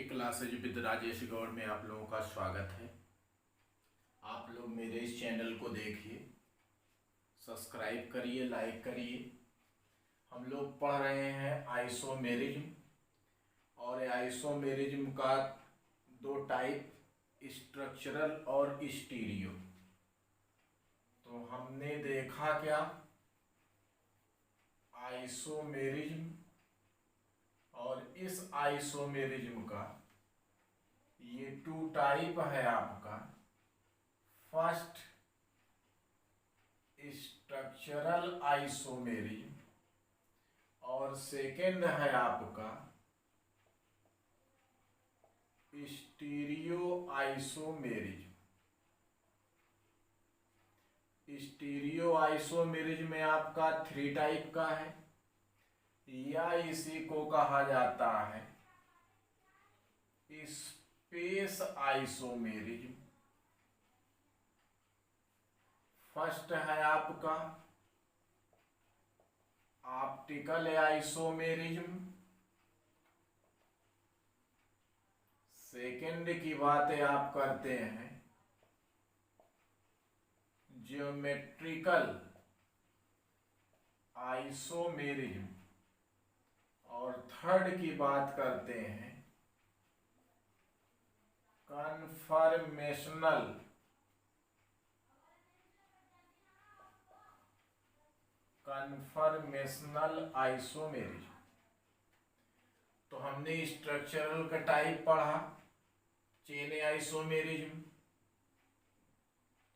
Chemistry classes with Rajesh Gaur में आप लोगों का स्वागत है। आप लोग मेरे इस चैनल को देखिए, सब्सक्राइब करिए, लाइक करिए। हम लोग पढ़ रहे हैं आइसोमेरिज्म, और आइसोमेरिज्म का दो टाइप, स्ट्रक्चरल और स्टीरियो। तो हमने देखा क्या, आइसोमेरिज्म, और इस आइसोमेरिज्म का ये टू टाइप है आपका। फर्स्ट स्ट्रक्चरल आइसोमेरिज्म और सेकेंड है आपका स्टीरियो आइसोमेरिज्म। स्टीरियो आइसोमेरिज्म में आपका थ्री टाइप का है, या इसी को कहा जाता है स्पेस आइसोमेरिज्म। फर्स्ट है आपका ऑप्टिकल आइसोमेरिज्म। सेकेंड की बातें आप करते हैं ज्योमेट्रिकल आइसोमेरिज्म, और थर्ड की बात करते हैं कन्फर्मेशनल आइसोमेरिज्म। तो हमने स्ट्रक्चरल का टाइप पढ़ा, chain isomerism,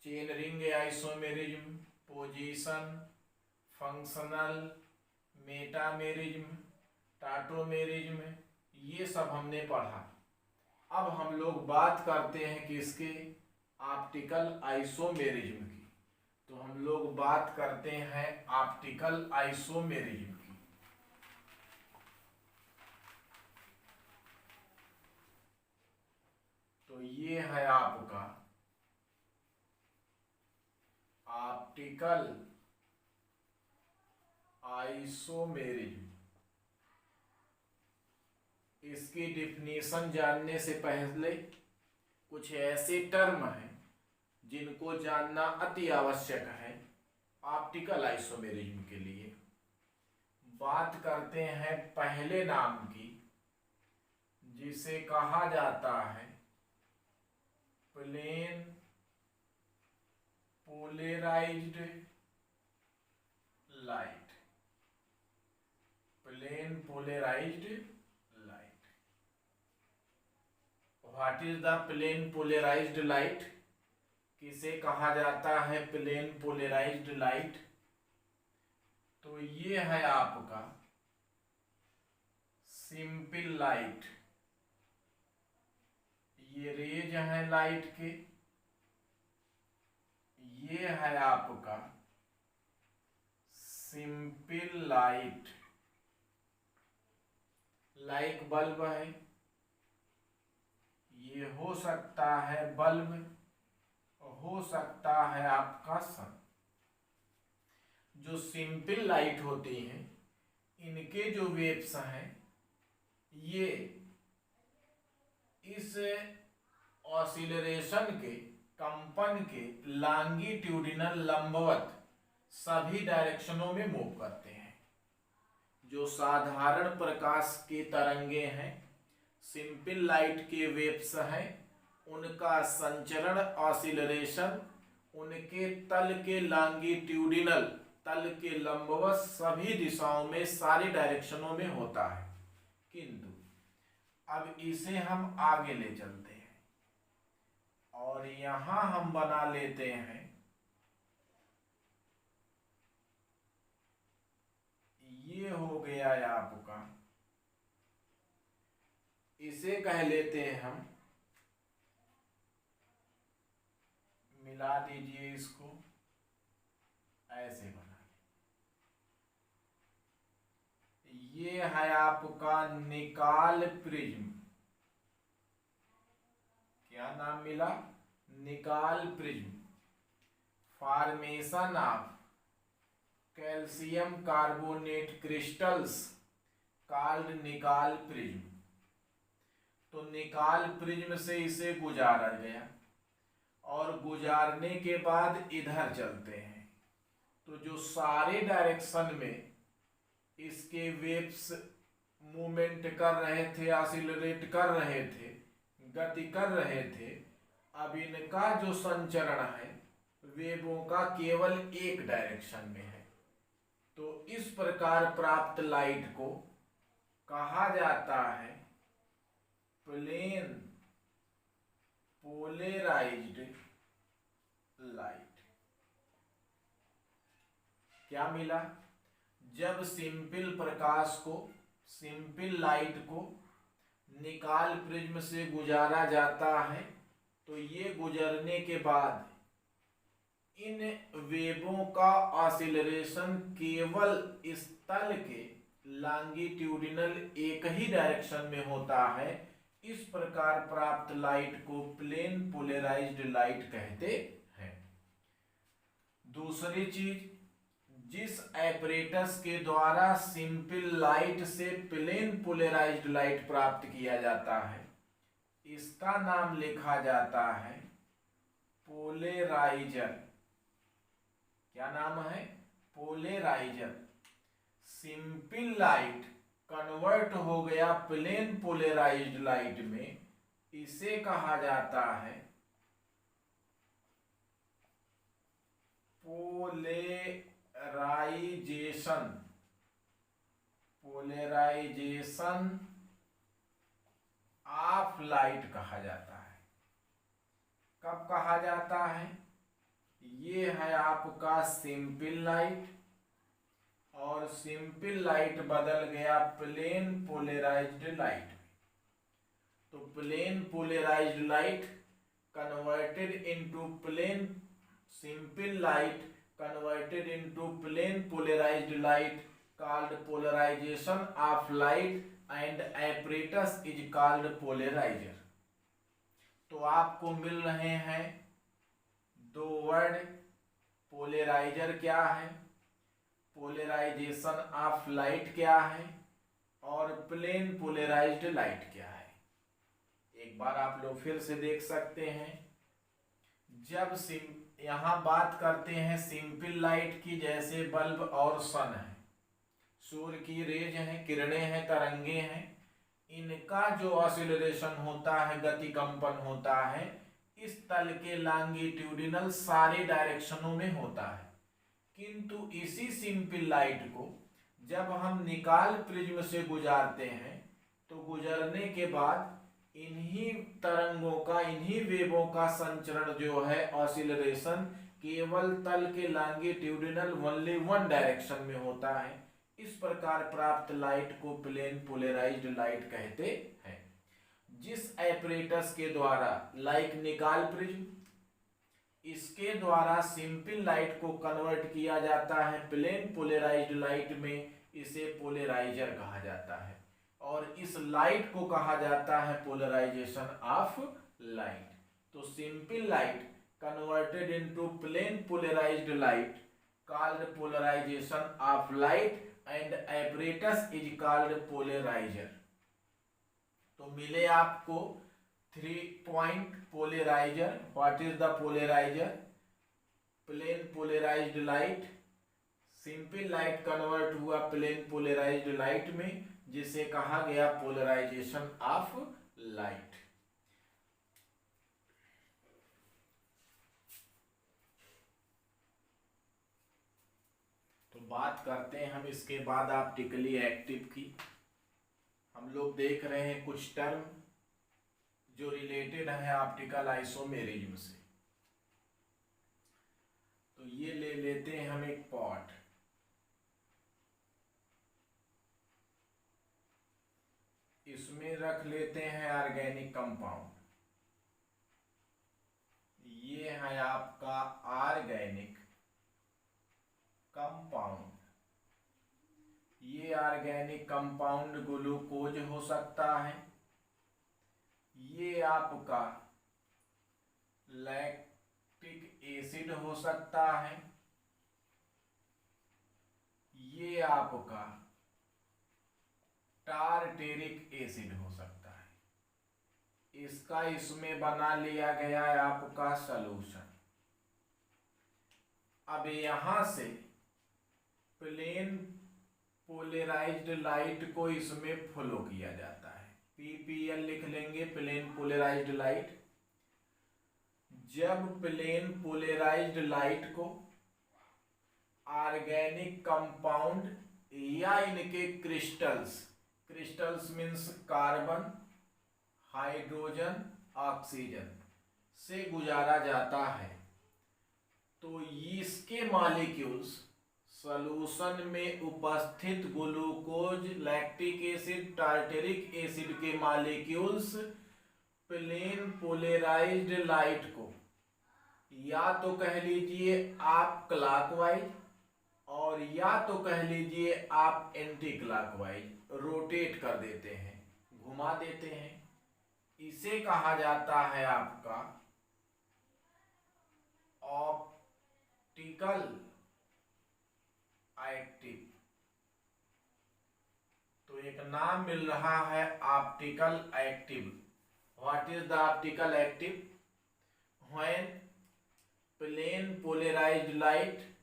chain ring isomerism, position, functional, metamerism, tautomerism, ये सब हमने पढ़ा। अब हम लोग बात करते हैं किसके, ऑप्टिकल आइसोमेरिज्म की। तो हम लोग बात करते हैं ऑप्टिकल आइसोमेरिज्म की। तो ये है आपका ऑप्टिकल आइसोमेरिज्म। इसकी डिफिनीशन जानने से पहले कुछ ऐसे टर्म हैं जिनको जानना अति आवश्यक है ऑप्टिकल आइसोमेरिज्म के लिए। बात करते हैं पहले नाम की, जिसे कहा जाता है plane polarised light. Plane polarised light. What is the plane polarised light? किसे कहा जाता है प्लेन पोलराइज्ड लाइट? तो ये है आपका सिंपल लाइट। ये रेज है लाइट के। ये है आपका सिंपल लाइट, लाइक बल्ब है। ये हो सकता है बल्ब, हो सकता है आपका सन। जो सिंपल लाइट होती हैं, इनके जो वेव्स हैं, ये इस ऑसिलरेशन के, कंपन के लॉन्गिट्यूडिनल, लंबवत सभी डायरेक्शनों में मूव करते हैं। जो साधारण प्रकाश के तरंगे हैं, सिंपल लाइट के वेव्स हैं, उनका संचरण, ऑसिलरेशन, उनके तल के लॉन्गिट्यूडिनल, तल के लंबवत सभी दिशाओं में, सारी डायरेक्शनों में होता है। किंतु अब इसे हम आगे ले चलते हैं और यहां हम बना लेते हैं, ये हो गया है आपका, इसे कह लेते हैं हम, मिला दीजिए इसको, ऐसे बना। ये है आपका निकाल प्रिज्म। क्या नाम मिला? निकाल prism. Formation of calcium carbonate crystals called निकाल प्रिज्म। तो निकाल प्रिज्म से इसे गुजारा गया और गुजारने के बाद इधर चलते हैं तो जो सारे डायरेक्शन में इसके वेव्स मूवमेंट कर रहे थे, एक्सीलरेट कर रहे थे, गति कर रहे थे, अब इनका जो संचरण है वेवों का केवल एक डायरेक्शन में है। तो इस प्रकार प्राप्त लाइट को कहा जाता है प्लेन पोलराइज्ड लाइट। क्या मिला? जब सिंपल प्रकाश को, सिंपल लाइट को निकाल प्रिज्म से गुजारा जाता है तो ये गुजरने के बाद इन वेवों का ऑसिलरेशन केवल इस तल के लॉन्गिट्यूडिनल एक ही डायरेक्शन में होता है। इस प्रकार प्राप्त लाइट को प्लेन पोलराइज्ड लाइट कहते हैं। दूसरी चीज, जिस एपरेटस के द्वारा सिंपल लाइट से प्लेन पोलराइज्ड लाइट प्राप्त किया जाता है इसका नाम लिखा जाता है पोलराइजर। क्या नाम है? पोलराइजर। सिंपल लाइट कन्वर्ट हो गया प्लेन पोलराइज्ड लाइट में, इसे कहा जाता है पोलराइजेशन। पोलराइजेशन ऑफ लाइट कहा जाता है। कब कहा जाता है? ये है आपका सिंपल लाइट और सिंपल लाइट बदल गया प्लेन पोलराइज्ड लाइट में। तो plane polarised light converted into plane, simple light converted into plane polarised light called polarization of light and apparatus is called polarizer। तो आपको मिल रहे हैं दो वर्ड। पोलराइजर क्या है, पोलराइजेशन ऑफ लाइट क्या है और प्लेन पोलराइज्ड लाइट क्या है। एक बार आप लोग फिर से देख सकते हैं। जब यहां बात करते हैं सिंपल लाइट की, जैसे बल्ब और सन है, सूर्य की रेज है, किरणें हैं, तरंगे हैं, इनका जो ऑसिलरेशन होता है, गति कंपन होता है, इस तल के लॉन्गिट्यूडिनल सारे डायरेक्शनों में होता है। किंतु इसी सिंपल लाइट को जब हम निकाल प्रिज्म से गुजारते हैं तो गुजरने के बाद इन्हीं तरंगों का, इन्हीं वेवों का संचरण जो है, ऑसिलरेशन, केवल तल के लॉन्गिट्यूडिनल ओनली वन डायरेक्शन में होता है। इस प्रकार प्राप्त लाइट को प्लेन पोलराइज्ड लाइट कहते हैं। जिस एपरेटस के द्वारा, लाइक निकाल प्रिज्म, इसके द्वारा सिंपल लाइट को कन्वर्ट किया जाता है प्लेन पोलराइज्ड लाइट में, इसे पोलराइजर कहा जाता है और इस लाइट को कहा जाता है पोलराइजेशन ऑफ लाइट। तो simple light converted into plane polarised light called polarization of light and apparatus is called polarizer। तो मिले आपको 3 point polariser. What is the polariser? Plane polarised light, simple light convert हुआ plane polarised light में, जिसे कहा गया polarisation of light. तो बात करते हैं हम इसके बाद ऑप्टिकली एक्टिव की। हम लोग देख रहे हैं कुछ टर्म जो रिलेटेड है ऑप्टिकल आइसोमेरिज्म से। तो ये ले लेते हैं हम एक पॉट, इसमें रख लेते हैं ऑर्गेनिक कंपाउंड। ये है आपका ऑर्गेनिक कंपाउंड। ये ऑर्गेनिक कंपाउंड ग्लूकोज हो सकता है, ये आपका लैक्टिक एसिड हो सकता है, ये आपका टारटेरिक एसिड हो सकता है। इसका इसमें बना लिया गया है आपका सॉल्यूशन। अब यहां से प्लेन पोलराइज्ड लाइट को इसमें फ्लो किया जाता है, पीपीएल लिख लेंगे, प्लेन पोलराइज्ड लाइट। जब प्लेन पोलराइज्ड लाइट को ऑर्गेनिक कंपाउंड या इनके crystals, crystals means carbon, hydrogen, oxygen से गुजारा जाता है, तो इसके मॉलिक्यूल्स सॉल्यूशन में उपस्थित glucose, lactic acid, tartaric acid के मॉलिक्यूल्स प्लेन पोलराइज्ड लाइट को या तो कह लीजिए आप क्लॉकवाइज और या तो कह लीजिए आप एंटी क्लॉकवाइज रोटेट कर देते हैं, घुमा देते हैं। इसे कहा जाता है आपका ऑप्टिकल एक्टिव। तो एक नाम मिल रहा है optical active. What is the optical active? When plane polarised light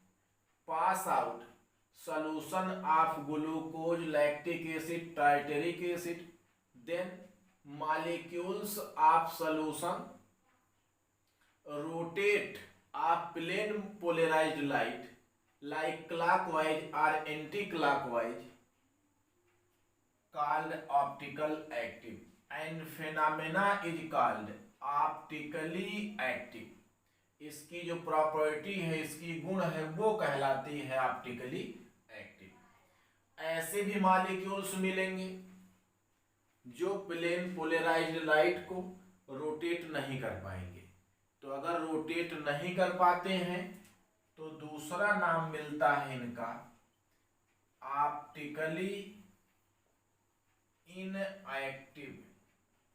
pass out solution of glucose, lactic acid, tartaric acid, then molecules of solution rotate of plane polarized light like clockwise or anti-clockwise, called optical active, and phenomena is called optically active। इसकी जो property है, इसकी गुण है, वो कहलाती है optically active. ऐसे भी मॉलिक्यूल्स मिलेंगे जो प्लेन पोलराइज्ड लाइट को रोटेट नहीं कर पाएंगे। तो अगर रोटेट नहीं कर पाते हैं तो दूसरा नाम मिलता है इनका ऑप्टिकली इनएक्टिव।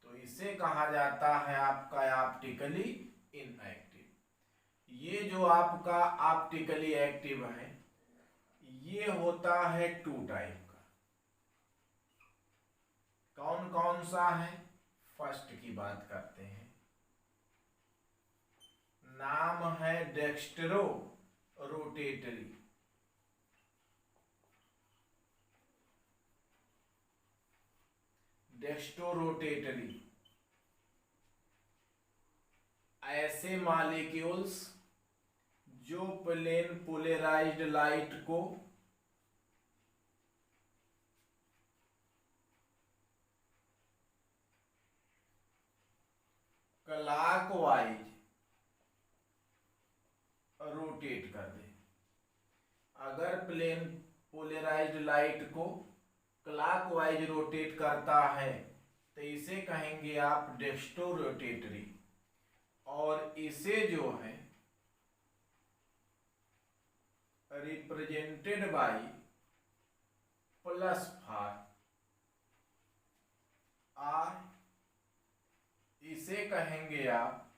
तो इसे कहा जाता है आपका ऑप्टिकली इनएक्टिव। ये जो आपका ऑप्टिकली एक्टिव है, ये होता है टू टाइप का। कौन कौन सा है? फर्स्ट की बात करते हैं, नाम है डेक्स्ट्रो रोटेटरी। डेक्स्ट्रो रोटेटरी ऐसे मॉलिक्यूल्स जो प्लेन पोलराइज्ड लाइट को क्लॉकवाइज रोटेट कर दे। अगर प्लेन पोलराइज्ड लाइट को क्लॉकवाइज रोटेट करता है तो इसे कहेंगे आप डेक्स्ट्रो रोटेटरी। और इसे जो है रिप्रेजेंटेड बाय प्लस फार, और इसे कहेंगे आप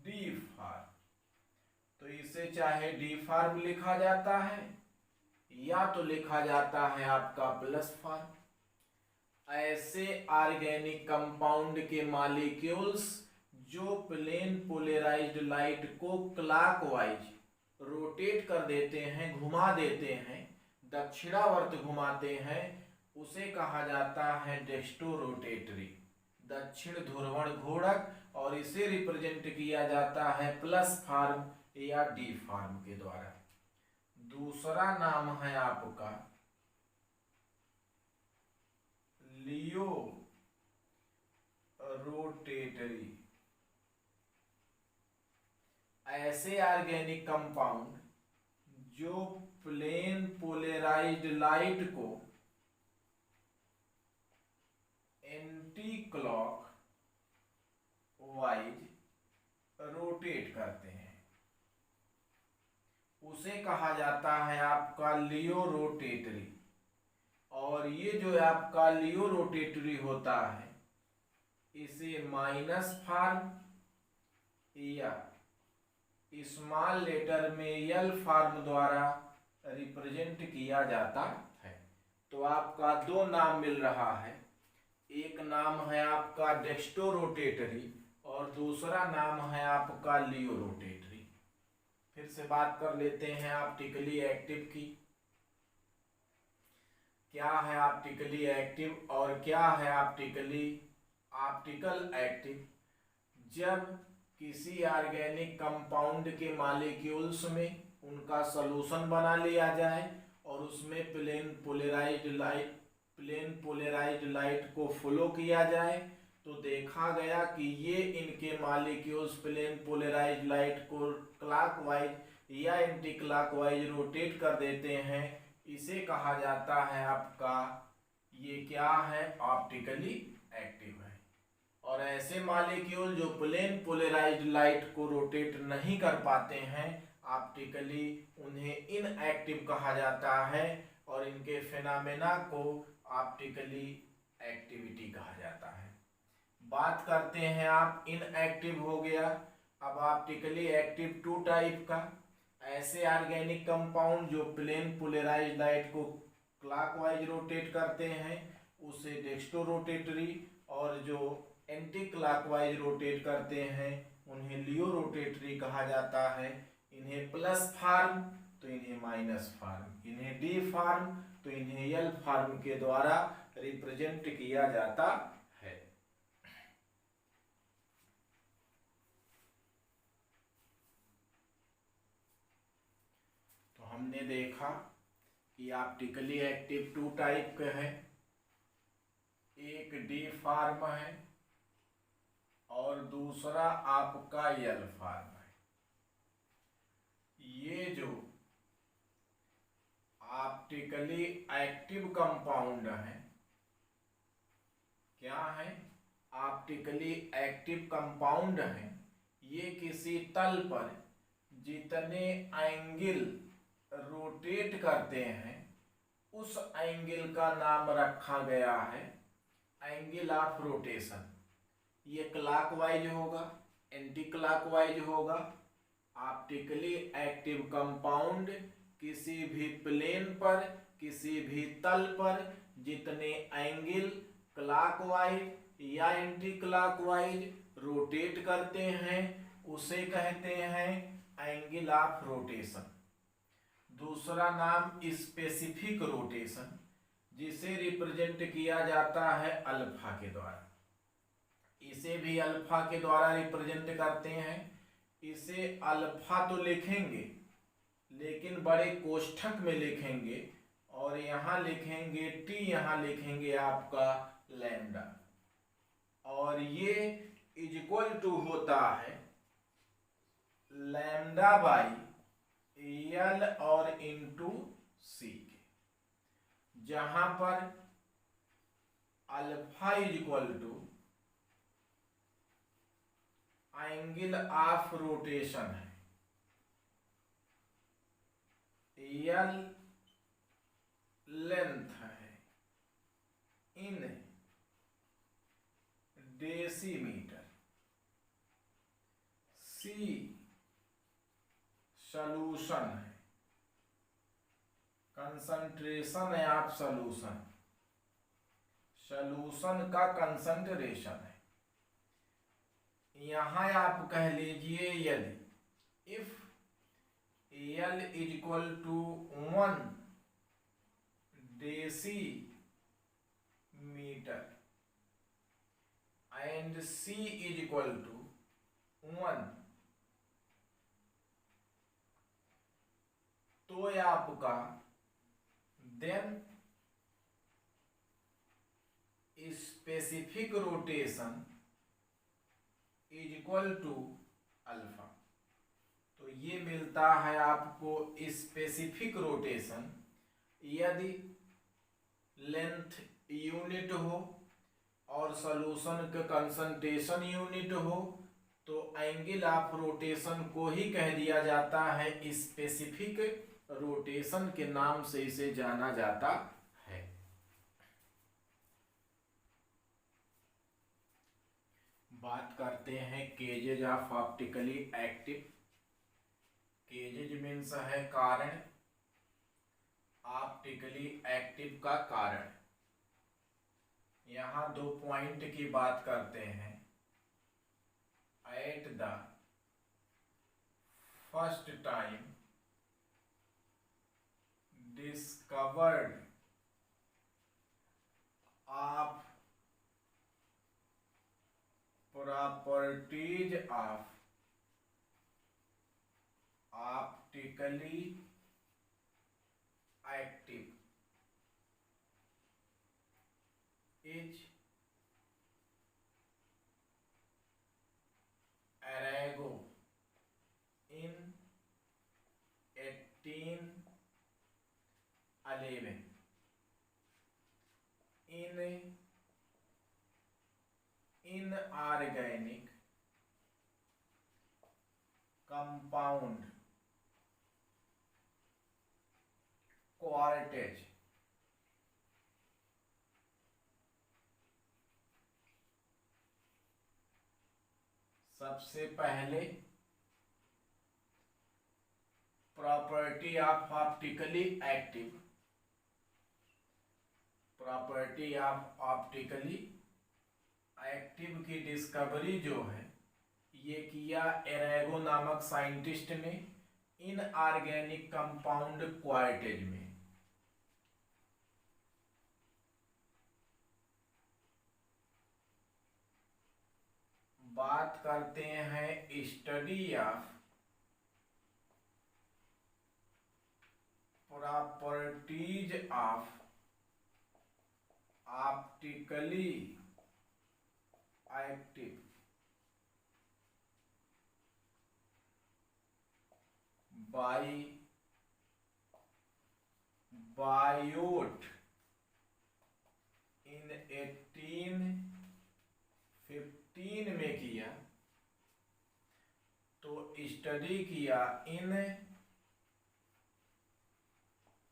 डी फार। तो इसे चाहे डी फार्म लिखा जाता है या तो लिखा जाता है आपका प्लस फार्म। ऐसे ऑर्गेनिक कंपाउंड के मॉलिक्यूल्स जो प्लेन पोलराइज्ड लाइट को क्लॉकवाइज रोटेट कर देते हैं, घुमा देते हैं, दक्षिणावर्त घुमाते हैं, उसे कहा जाता है डेक्स्ट्रो रोटेटरी, दक्षिण ध्रुवण घूर्णक। और इसे रिप्रेजेंट किया जाता है प्लस फार्म या डी फार्म के द्वारा। दूसरा नाम है आपका लियो रोटेटरी। ऐसे ऑर्गेनिक कंपाउंड जो प्लेन पोलराइज्ड लाइट को एंटी क्लॉक वाइज रोटेट करते हैं, उसे कहा जाता है आपका लियो रोटेटरी। और ये जो आपका लियो रोटेटरी होता है, इसे माइनस फार्म या स्मॉल लेटर में एल फार्म द्वारा रिप्रेजेंट किया जाता है। तो आपका दो नाम मिल रहा है, एक नाम है आपका डेक्स्टोरोटेटरी और दूसरा नाम है आपका लियोरोटेटरी। फिर से बात कर लेते हैं ऑप्टिकली एक्टिव की। क्या है ऑप्टिकली एक्टिव और क्या है ऑप्टिकल एक्टिव? जब किसी ऑर्गेनिक कंपाउंड के मॉलिक्यूल्स में उनका सॉल्यूशन बना लिया जाए और उसमें प्लेन पोलराइज्ड लाइट को फ्लो किया जाए तो देखा गया कि ये इनके मॉलिक्यूल्स प्लेन पोलराइज्ड लाइट को क्लॉकवाइज या एंटी क्लॉकवाइज रोटेट कर देते हैं। इसे कहा जाता है आपका, ये क्या है, ऑप्टिकली एक्टिव है। और ऐसे मॉलिक्यूल जो प्लेन पोलराइज्ड लाइट को रोटेट नहीं कर पाते हैं ऑप्टिकली, उन्हें इनएक्टिव कहा जाता है और इनके फेनामेना को ऑप्टिकली एक्टिविटी कहा जाता है। बात करते हैं आप इनएक्टिव हो गया। अब ऑप्टिकली एक्टिव टू टाइप का, ऐसे ऑर्गेनिक कंपाउंड जो प्लेन पोलराइज्ड लाइट को क्लॉकवाइज रोटेट करते हैं उसे डेक्स्टोरोटेटरी, और जो एंटी क्लॉकवाइज रोटेट करते हैं उन्हें लियोरोटेटरी कहा जाता है। इन्हें प्लस फार्म तो इन्हें माइनस फार्म, इन्हें डी फार्म तो इन्हें एल फार्म के द्वारा रिप्रेजेंट किया जाता है। तो हमने देखा कि ऑप्टिकली एक्टिव टू टाइप के हैं, एक डी फार्म है और दूसरा आपका एल फार्म है। ये जो ऑप्टिकली एक्टिव कंपाउंड है, क्या है, ऑप्टिकली एक्टिव कंपाउंड है, ये किसी तल पर जितने एंगल रोटेट करते हैं उस एंगल का नाम रखा गया है एंगल ऑफ रोटेशन। ये क्लॉकवाइज होगा, एंटी क्लॉकवाइज होगा। ऑप्टिकली एक्टिव कंपाउंड किसी भी प्लेन पर, किसी भी तल पर जितने एंगल क्लॉकवाइज या एंटी क्लॉकवाइज रोटेट करते हैं उसे कहते हैं एंगल ऑफ रोटेशन। दूसरा नाम स्पेसिफिक रोटेशन, जिसे रिप्रेजेंट किया जाता है अल्फा के द्वारा। इसे भी अल्फा के द्वारा रिप्रेजेंट करते हैं। इसे अल्फा तो लिखेंगे लेकिन बड़े कोष्ठक में लिखेंगे और यहाँ लिखेंगे टी, यहाँ लिखेंगे आपका लैम्डा, और ये इक्वल टू होता है लैम्डा बाई एल और इंटू सी के, जहां पर alpha equal to angle of rotation है, एल लेंथ है इन डेसीमीटर, सी सॉल्यूशन है, कंसंट्रेशन है आप सॉल्यूशन, सॉल्यूशन का कंसंट्रेशन है। यहां आप कह लीजिए यदि if L is equal to 1 decimetre and C is equal to 1, तो आपका then specific rotation is equal to alpha. तो ये मिलता है आपको स्पेसिफिक रोटेशन यदि लेंथ यूनिट हो और सॉल्यूशन का कंसंट्रेशन यूनिट हो तो एंगल ऑफ रोटेशन को ही कह दिया जाता है स्पेसिफिक रोटेशन के नाम से इसे जाना जाता है। बात करते हैं cages of optically active. Cages means है कारण, ऑप्टिकली एक्टिव का कारण। यहां 2 पॉइंट की बात करते हैं। At the first time discovered of properties of optically active is Arago in 1811 in inorganic compound quartet सबसे पहले property of optically active, property of optically active की डिस्कवरी जो है ये किया एरेगो नामक साइंटिस्ट ने इनऑर्गेनिक कंपाउंड क्वार्टेज में। बात करते हैं study of properties of optically active by Biot in 1815 में किया। तो स्टडी किया in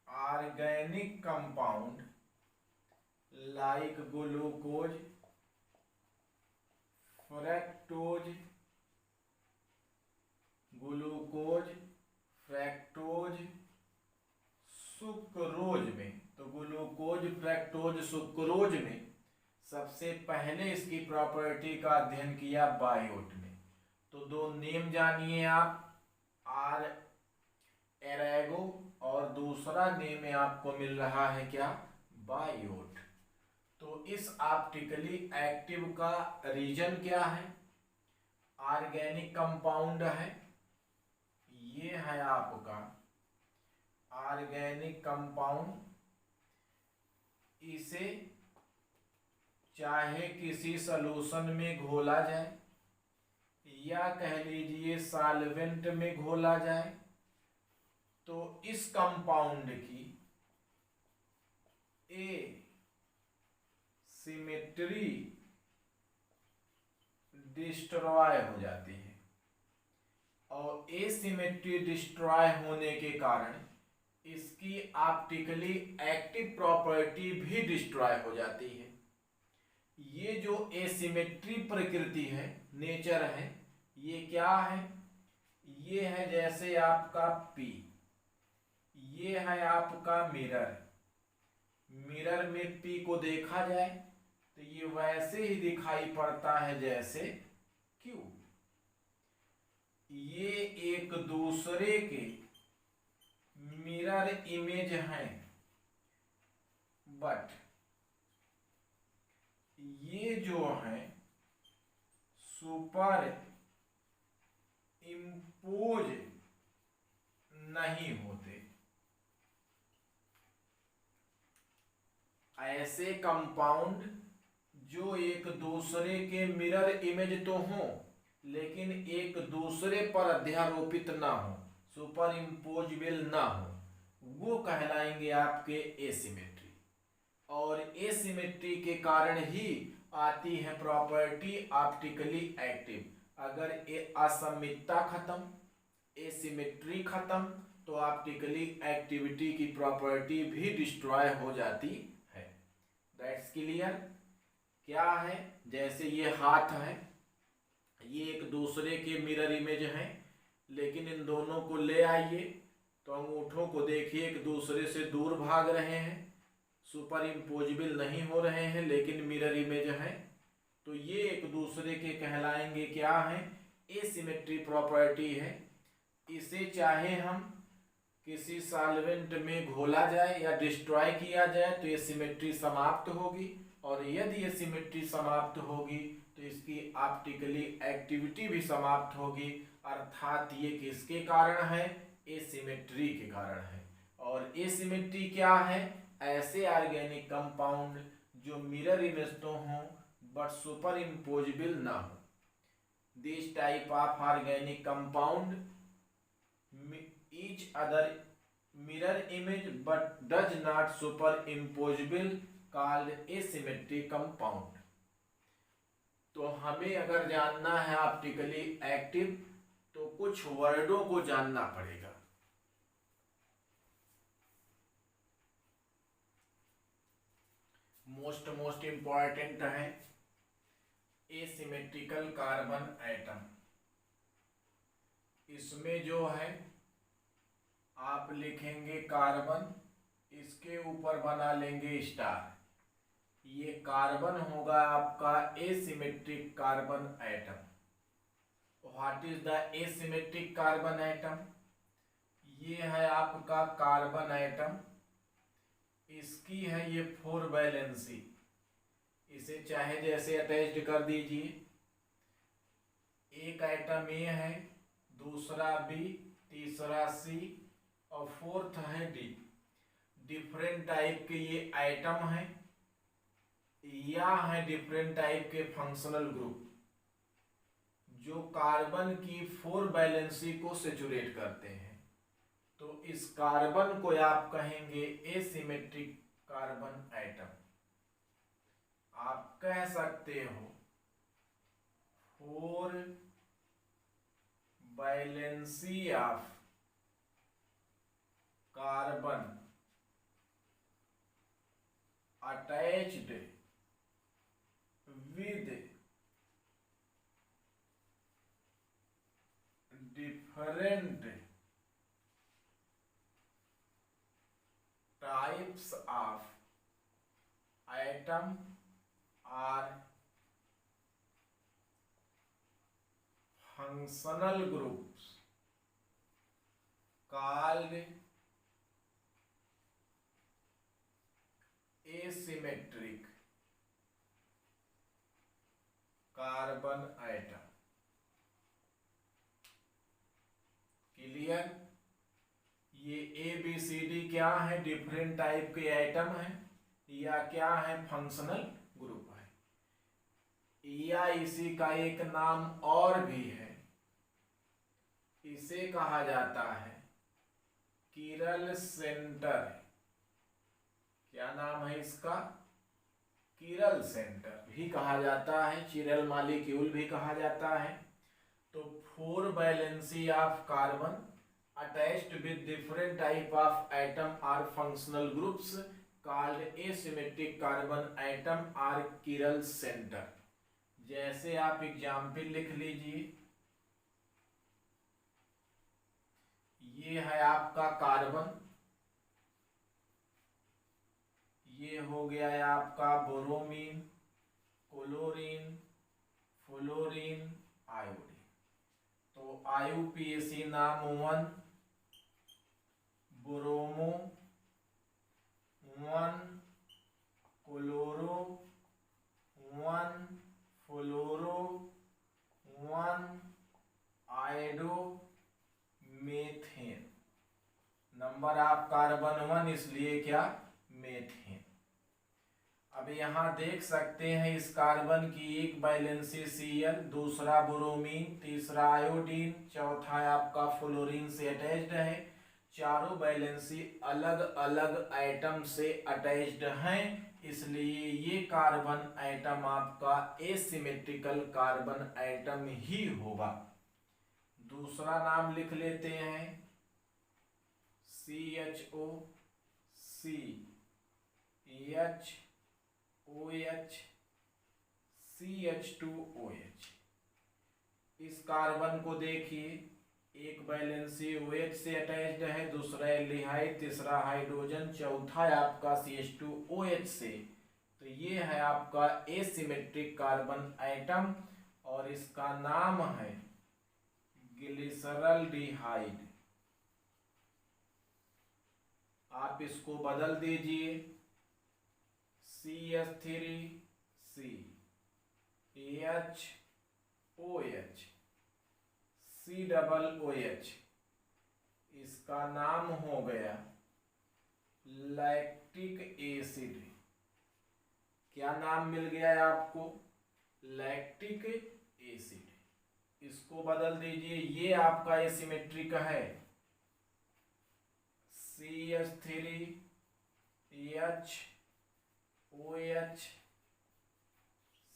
organic compound like glucose, fructose, fructose, sucrose में। तो ग्लूकोज, फ्रैक्टोज, सुक्रोज में सबसे पहले इसकी प्रॉपर्टी का अध्ययन किया बायोट ने। तो 2 नेम जानिए आप, आर एरेगो और दूसरा नेम में आपको मिल रहा है क्या, बायोट। तो इस ऑप्टिकली एक्टिव का रीजन क्या है, ऑर्गेनिक कंपाउंड है। ये है आपका ऑर्गेनिक कंपाउंड। इसे चाहे किसी सॉल्यूशन में घोला जाए या कह लीजिए सॉल्वेंट में घोला जाए, तो इस कंपाउंड की ए सिमेट्री डिस्ट्रॉय हो जाती है और एसिमेट्री डिस्ट्रॉय होने के कारण इसकी ऑप्टिकली एक्टिव प्रॉपर्टी भी डिस्ट्रॉय हो जाती है। ये जो एसिमेट्री प्रकृति है, नेचर है, ये क्या है, ये है जैसे आपका पी, ये है आपका मिरर। मिरर में पी को देखा जाए तो ये वैसे ही दिखाई पड़ता है जैसे क्यू। ये एक दूसरे के मिरर इमेज हैं, बट ये जो है सुपर इम्पोज नहीं होते। ऐसे कंपाउंड जो एक दूसरे के मिरर इमेज तो हों लेकिन एक दूसरे पर अध्यारोपित ना हो, सुपर इम्पोजेबल ना हो, वो कहलाएंगे आपके एसिमेट्री। और एसिमेट्री के कारण ही आती है प्रॉपर्टी ऑप्टिकली एक्टिव। अगर असममितता खत्म, एसिमेट्री खत्म, तो ऑप्टिकली एक्टिविटी की प्रॉपर्टी भी डिस्ट्रॉय हो जाती है। That's clear. क्या है, जैसे ये हाथ है, ये एक दूसरे के मिरर इमेज हैं, लेकिन इन दोनों को ले आइए तो अंगूठों को देखिए एक दूसरे से दूर भाग रहे हैं, सुपर इम्पोजिबल नहीं हो रहे हैं लेकिन मिरर इमेज है, तो ये एक दूसरे के कहलाएंगे क्या है, एसिमेट्री प्रॉपर्टी है। इसे चाहे हम किसी सॉल्वेंट में घोला जाए या डिस्ट्रॉय किया जाए तो ये सिमेट्री समाप्त होगी, और यदि ये सिमेट्री समाप्त होगी तो इसकी ऑप्टिकली एक्टिविटी भी समाप्त होगी। अर्थात ये किसके कारण है, एसिमेट्री के कारण है। और एसिमेट्री क्या है, ऐसे ऑर्गेनिक कंपाउंड जो मिरर इमेज तो हों बट सुपर इम्पोजिबल ना हो। This type of organic compound each other mirror image but does not superimposable called asymmetric compound। तो हमें अगर जानना है ऑप्टिकली एक्टिव तो कुछ वर्डों को जानना पड़ेगा। मोस्ट इंपॉर्टेंट है एसिमेट्रिकल कार्बन एटम। इसमें जो है आप लिखेंगे कार्बन, इसके ऊपर बना लेंगे स्टार, ये कार्बन होगा आपका asymmetric carbon atom. What is the asymmetric carbon atom, ये है आपका कार्बन एटम, इसकी है ये 4 वैलेंसी, इसे चाहे जैसे अटैच्ड कर दीजिए। एक आइटम ए है, दूसरा बी, तीसरा सी और फोर्थ है डी। डिफरेंट टाइप के ये आइटम है या है डिफरेंट टाइप के फंक्शनल ग्रुप जो कार्बन की 4 वैलेंसी को सेचुरेट करते हैं। तो इस कार्बन को आप कहेंगे एसिमेट्रिक कार्बन एटम। आप कह सकते हो 4 valency of carbon attached with different types of atom or functional groups called asymmetric carbon atom. Clear, ये ABCD क्या है, डिफरेंट टाइप के एटम है या क्या है, फंक्शनल ग्रुप है। या इसी का एक नाम और भी है, इसे कहा जाता है किरल सेंटर। क्या नाम है इसका, किरल सेंटर भी कहा जाता है, चिरल मॉलिक्यूल भी कहा जाता है। तो 4 valency of carbon attached with different type of atom or functional groups called asymmetric carbon atom or chiral centre. जैसे आप एग्जाम्पल लिख लीजिए, ये है आपका कार्बन, ये हो गया है आपका बोरोमीन, क्लोरीन, फ्लोरीन, आयोडीन। तो IUPAC नाम 1, बोरोमो 1, chloro 1, fluoro 1, iodo, methane. Number of carbon 1 इसलिए क्या, मेथेन। अब यहाँ देख सकते हैं इस कार्बन की एक वैलेंसी Cl, दूसरा ब्रोमीन, तीसरा आयोडीन, चौथा आपका फ्लोरीन से अटैच्ड है। चारों वैलेंसी अलग अलग एटम से अटैच्ड हैं, इसलिए ये कार्बन एटम आपका एसिमेट्रिकल कार्बन एटम ही होगा। दूसरा नाम लिख लेते हैं CHO, CHOH, CH2OH। इस कार्बन को देखिए, एक वैलेंसी OH से अटैच्ड है, दूसरा एल्डिहाइड, तीसरा हाइड्रोजन, चौथा है आपका CH2OH से। तो ये है आपका एसिमेट्रिक कार्बन एटम और इसका नाम है ग्लिसरॉल्डिहाइड। आप इसको बदल दीजिए CH3C HOH COOH, इसका नाम हो गया लैक्टिक एसिड। क्या नाम मिल गया है आपको? Lactic acid. इसको बदल दीजिए, ये आपका एसिमेट्रिक है CH3HOH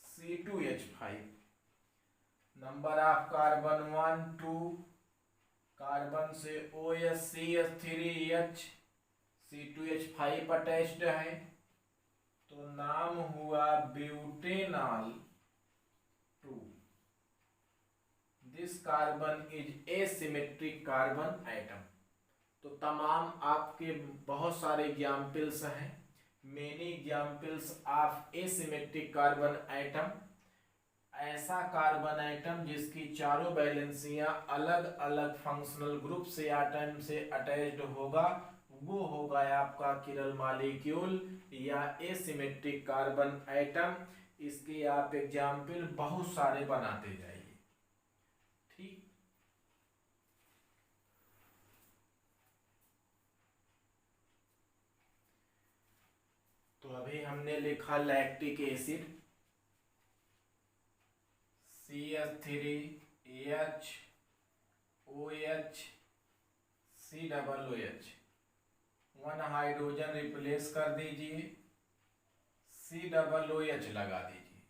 C2H5। Number of carbon 1 2, carbon से OH CH3H C2H5 अटैच्ड है, तो नाम हुआ butanol 2। This carbon is asymmetric carbon atom. तो तमाम आपके बहुत सारे एग्जाम्पल्स हैं, many examples of asymmetric carbon atom. ऐसा कार्बन एटम जिसकी चारों वैलेंसियां अलग अलग फंक्शनल ग्रुप से एटम से अटैच्ड होगा, वो होगा आपका किरल मॉलिक्यूल या एसिमेट्रिक कार्बन एटम। इसके आप एग्जाम्पल बहुत सारे बनाते जाइए। ठीक, तो अभी हमने लिखा lactic acid CH3HOH COOH, 1 hydrogen replace कर दीजिए, COOH लगा दीजिए।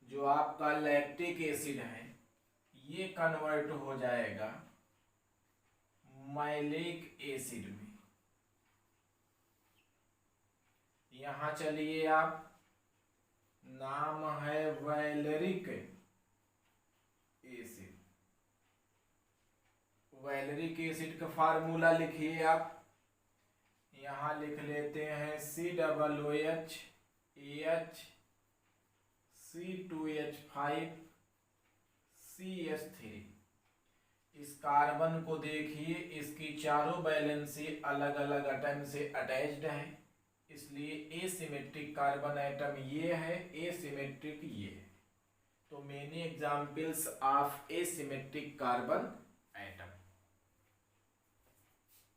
जो आपका लैक्टिक एसिड है ये कन्वर्ट हो जाएगा मैलिक एसिड में। यहां चलिए आप, नाम है वैलेरिक एसिड। वैलेरिक एसिड का फार्मूला लिखिए आप, यहां लिख लेते हैं COOH AH C2H5 CH3। इस कार्बन को देखिए, इसकी चारों वैलेंसी अलग अलग एटम से अटैच्ड है, इसलिए एसिमेट्रिक कार्बन एटम ये है, एसिमेट्रिक ये है। तो many examples of asymmetric carbon atom.